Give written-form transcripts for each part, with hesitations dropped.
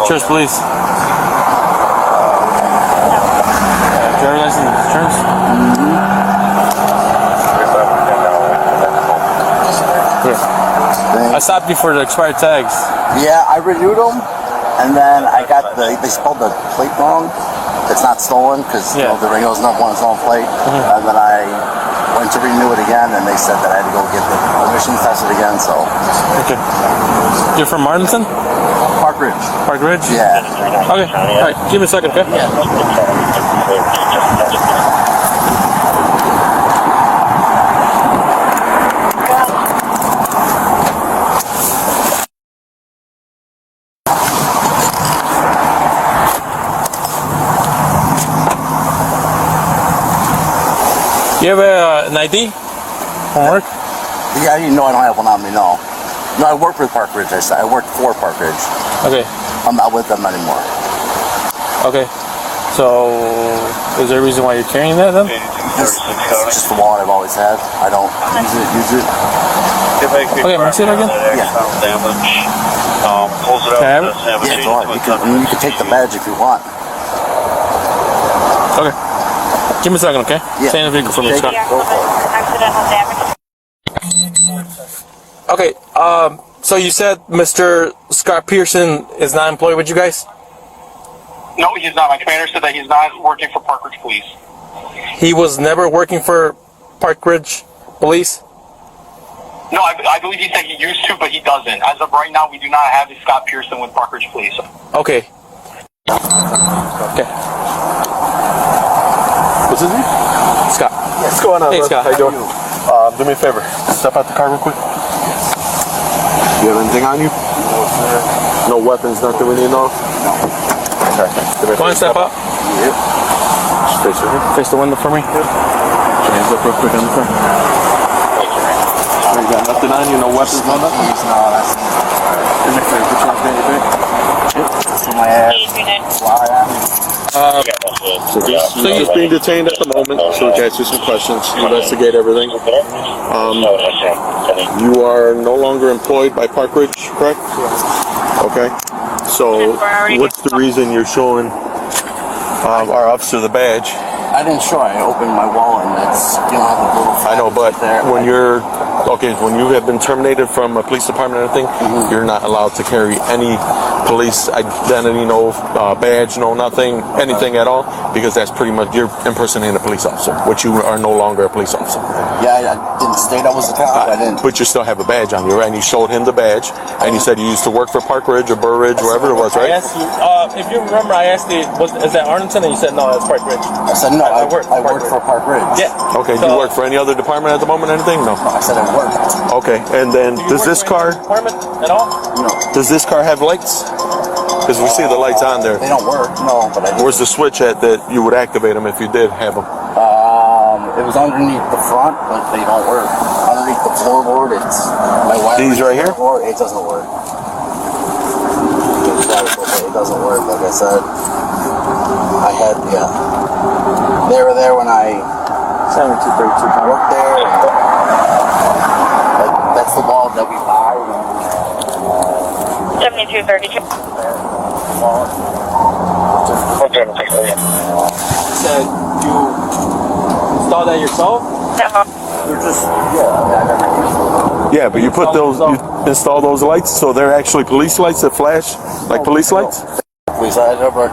Insurance, please. Driver's license, insurance. I stopped you for the expired tags. Yeah, I renewed them, and then I got they spelled the plate wrong. It's not stolen because the Ringo's not one stolen plate. And then I went to renew it again, and they said that I had to go get the emissions tested again. So. Okay. You're from Martinson? Park Ridge. Park Ridge? Yeah. Okay. All right. Give me a second, okay? Yeah. You have an ID from work? Yeah, you know I don't have one on me, no. No, I work with Park Ridge. I work for Park Ridge. Okay. I'm not with them anymore. Okay. So, is there a reason why you're carrying that then? It's just the wallet I've always had. I don't use it. Okay, can I see it again? Yeah. Can I have it? Yeah, go on. You can take the badge if you want. Okay. Give me a second, okay? Yeah. Stay in the vehicle for me, Scott. Accidental damage. Okay, so you said Mr. Scott Pearson is not employed with you guys? No, he's not. My commander said that he's not working for Park Ridge Police. He was never working for Park Ridge Police? No, I believe he said he used to, but he doesn't. As of right now, we do not have a Scott Pearson with Park Ridge Police. Okay. Okay. What's his name? Scott. What's going on? Hey, bud? Scott. How you doing? Do me a favor. Step out the car real quick. Do you have anything on you? No, sir. No weapons, nothing we need to know? No. Okay. Go on, step up. Yep. Face it here. Face the window for me. Hands up real quick on the car. You got nothing on you? No weapons, no nothing? No, that's Do me a favor. Put your hands behind your back. in my ass. Fly on me. So he's being detained at the moment, so we can ask you some questions, investigate everything. You are no longer employed by Park Ridge, correct? Okay. So what's the reason you're showing our officer the badge? I didn't show. I opened my wallet, and that's you don't have the little. I know, but there. when when you have been terminated from a police department or anything, you're not allowed to carry any police identity, no badge, no nothing, anything at all, because that's pretty much you're impersonating a police officer, which you are no longer a police officer. Yeah, I didn't state I was a cop. I didn't. But you still have a badge on you, right? And you showed him the badge, and you said you used to work for Park Ridge or Burr Ridge, wherever it was, I right? asked you, if you remember, I asked you, is that Arlington? And you said, no, that's Park Ridge. I said no. I worked for Park Ridge. Yeah. Okay. Do you work for any other department at the moment? Anything? No. I said I worked. Okay. And then Do you does work this for any car? department at all? No. Does this car have lights? Because we see the lights on there. They don't work. No, but I did. Where's the switch at that you would activate them if you did have them? It was underneath the front, but they don't work. Underneath the floorboard, it's my wiring. These right here? Floorboard, it doesn't work. It doesn't work. Like I said, they were there when I 7232. worked there. And, that's the wall that we buy. 7232. Said you installed that yourself? They're just Yeah, but you put those, you install those lights, so they're actually police lights that flash like police lights. Please, I never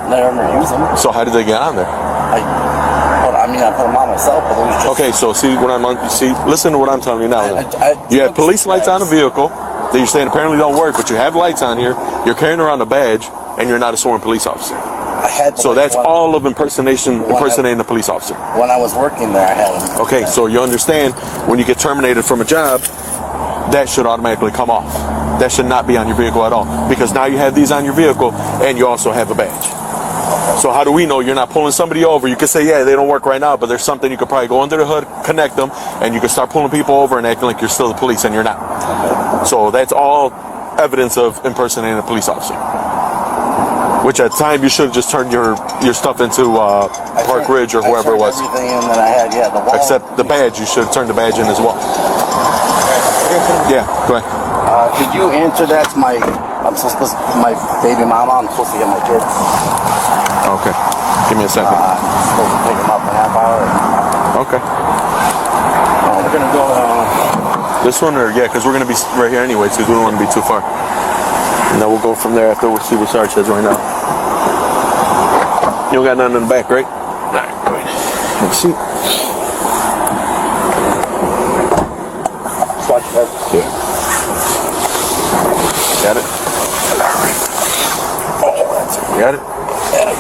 use them. So how did they get on there? I put them on myself, but it was just. Okay, so listen to what I'm telling you now. You have police lights on a vehicle that you're saying apparently don't work, but you have lights on here. You're carrying around a badge, and you're not a sworn police officer. So that's all of impersonating a police officer. When I was working there, I had them. Okay, so you understand when you get terminated from a job, that should automatically come off. That should not be on your vehicle at all, because now you have these on your vehicle and you also have a badge. So how do we know you're not pulling somebody over? You could say, yeah, they don't work right now, but there's something you could probably go under the hood, connect them, and you can start pulling people over and acting like you're still the police and you're not. So that's all evidence of impersonating a police officer. Which at the time you should have just turned your stuff into Park Ridge or whoever it was. Everything in that I had, the wall. Except the badge, you should have turned the badge in as well. Yeah, go ahead. Could you answer that to my I'm supposed to put my baby mama. I'm supposed to get my kids. Okay. Give me a second. I'm supposed to pick them up in a half hour. Okay. We're gonna go. This one, or yeah, because we're gonna be right here anyway, because we don't want to be too far. And then we'll go from there after we see what Sarge says right now. You don't got nothing in the back, right? All right, go ahead. Have a seat. Watch your head. Yeah. Got it? Oh, that's it. Got it? Yeah.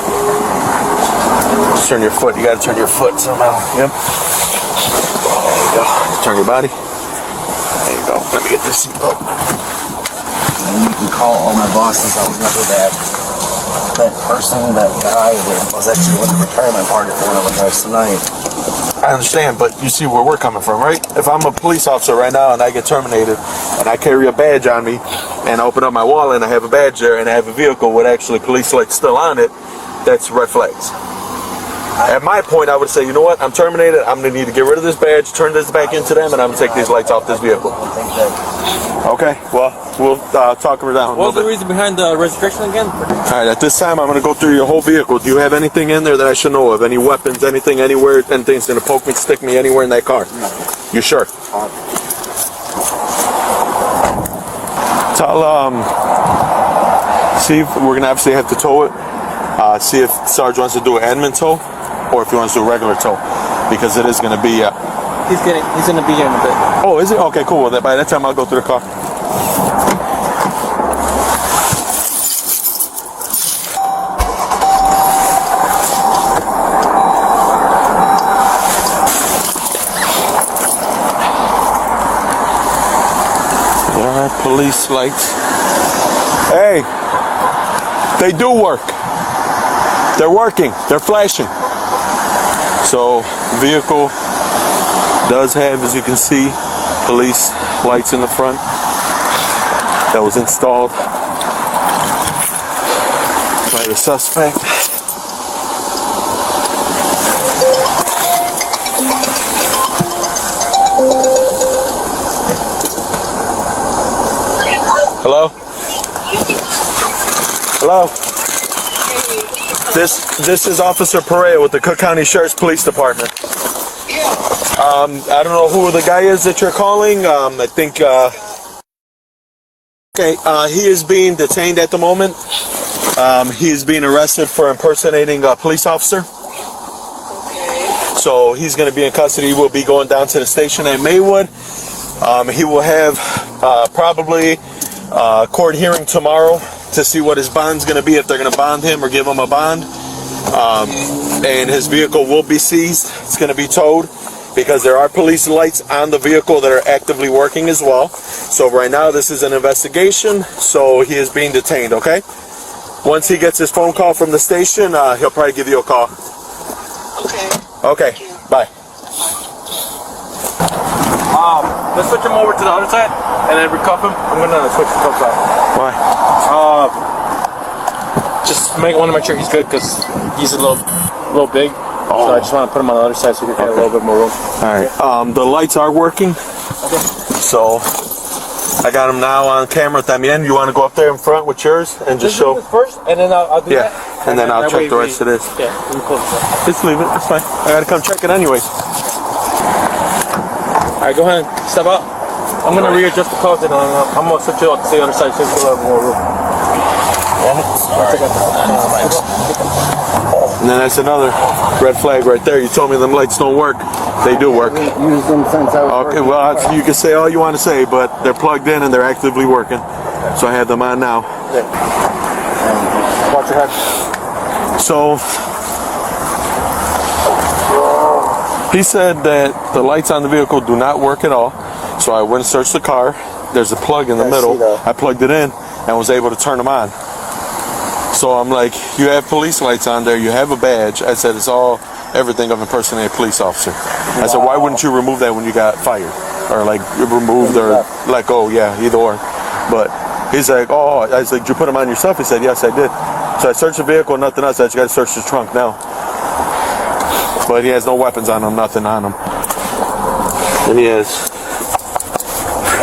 Just turn your foot. You gotta turn your foot somehow. Yep. There you go. Just turn your body. There you go. Let me get this seat up. And you can call all my bosses. I was never that person, that guy that was actually at the retirement party for one of the guys tonight. I understand, but you see where we're coming from, right? If I'm a police officer right now and I get terminated and I carry a badge on me and I open up my wallet and I have a badge there and I have a vehicle with actually police lights still on it, that's red flags. At my point, I would say, you know what? I'm terminated. I'm going to need to get rid of this badge, turn this back into them, and I'm going to take these lights off this vehicle. Okay, well, we'll talk her down. What was the reason behind the registration again? All right, at this time, I'm going to go through your whole vehicle. Do you have anything in there that I should know of? Any weapons, anything, anywhere, anything's going to poke me, stick me anywhere in that car? You sure? Tell, see, if we're going to obviously have to tow it. See if Sarge wants to do an admin tow, or if he wants to do a regular tow, because it is going to be. He's going to be here in a bit. Oh, is it? Okay, cool. Well, by that time, I'll go through the car. There are police lights. Hey, they do work. They're working. They're flashing. So, vehicle does have, as you can see, police lights in the front. That was installed by the suspect. Hello? Hello? This is Officer Perea with the Cook County Sheriff's Police Department. I don't know who the guy is that you're calling. I think he is being detained at the moment. He is being arrested for impersonating a police officer. So he's going to be in custody. He will be going down to the station at Maywood. He will have probably a court hearing tomorrow to see what his bond's going to be, if they're going to bond him or give him a bond. And his vehicle will be seized. It's going to be towed because there are police lights on the vehicle that are actively working as well. So right now this is an investigation, so he is being detained, okay? Once he gets his phone call from the station, he'll probably give you a call. Okay, bye. Let's switch him over to the other side and then recuff him. I'm going to switch the cuffs out. Why? Just want to make sure he's good because he's a little big. Oh. So I just want to put him on the other side so he can have a little bit more room. Alright, the lights are working. Okay. So, I got him now on camera también. You want to go up there in front with yours and just show? Do this first, and then I'll do that. And then I'll check the rest of this. Yeah, we close it. Just leave it, it's fine. I gotta come check it anyways. Alright, go ahead, step up. I'm gonna readjust the cars and I'm gonna switch you out to the other side so you can have more room. And then that's another red flag right there. You told me them lights don't work. They do work. Use them since I was Okay, well, you can say all you want to say, but they're plugged in and they're actively working. So I have them on now. Watch your head. So he said that the lights on the vehicle do not work at all. So I went and searched the car. There's a plug in the middle. I plugged it in and was able to turn them on. So I'm like, you have police lights on there, you have a badge. I said, it's all everything of impersonating a police officer. I said, why wouldn't you remove that when you got fired? Or like removed or let go, yeah, either or. But he's like, oh, I was like, did you put them on yourself? He said, yes, I did. So I searched the vehicle, nothing else. I said, you got to search the trunk now. But he has no weapons on him, nothing on him. And he has.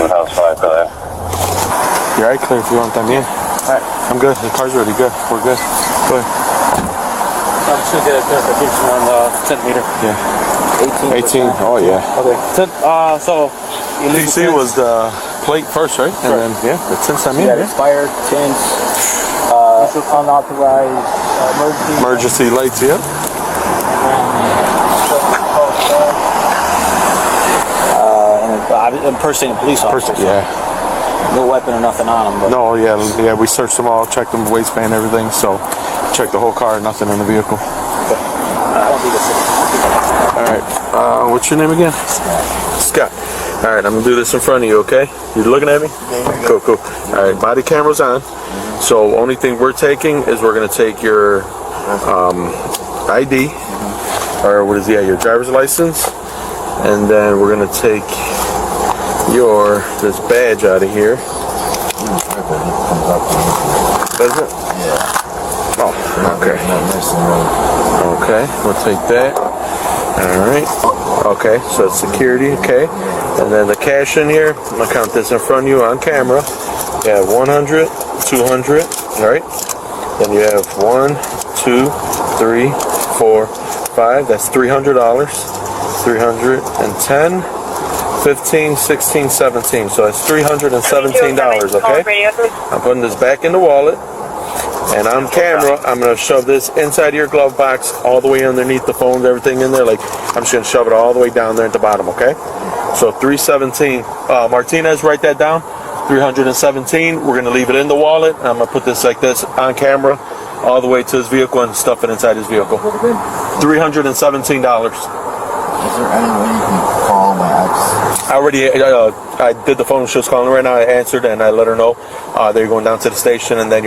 House 5, go there. You're right, clear if you want también. Alright. I'm good. The car's ready. Good. We're good. Go ahead. I'm just gonna get a clarification on the centimeter. Yeah. 18. Oh yeah. Okay. So DC was the plate first, right? And then the tints. I mean, expired tints, unauthorized emergency lights. Yeah. impersonating police officer. Yeah. No weapon or nothing on him. But No. Yeah. We searched them all, checked them, waistband, everything. So, checked the whole car. Nothing in the vehicle. All right. What's your name again? Scott. All right. I'm gonna do this in front of you. Okay? You looking at me? Yeah. Cool. All right. Body camera's on. So, only thing we're taking is we're gonna take your ID, or what is your driver's license, and then we're gonna take this badge out of here. Does it? Yeah. Oh, okay. Okay, we'll take that. All right. Okay, so it's security. Okay, and then the cash in here. I'm gonna count this in front of you on camera. You have 100, 200. All right. Then you have 1, 2, 3, 4, 5. That's $300. 310. 15, 16, 17. So it's $317, okay? I'm putting this back in the wallet. And on camera, I'm going to shove this inside of your glove box, all the way underneath the phones, everything in there. Like, I'm just going to shove it all the way down there at the bottom, okay? So 317. Martinez, write that down. 317. We're going to leave it in the wallet. I'm going to put this like this on camera, all the way to his vehicle and stuff it inside his vehicle. $317. Is there any way you can call my ex? I already, I did the phone. She was calling right now. I answered and I let her know that you're going down to the station, and then you'll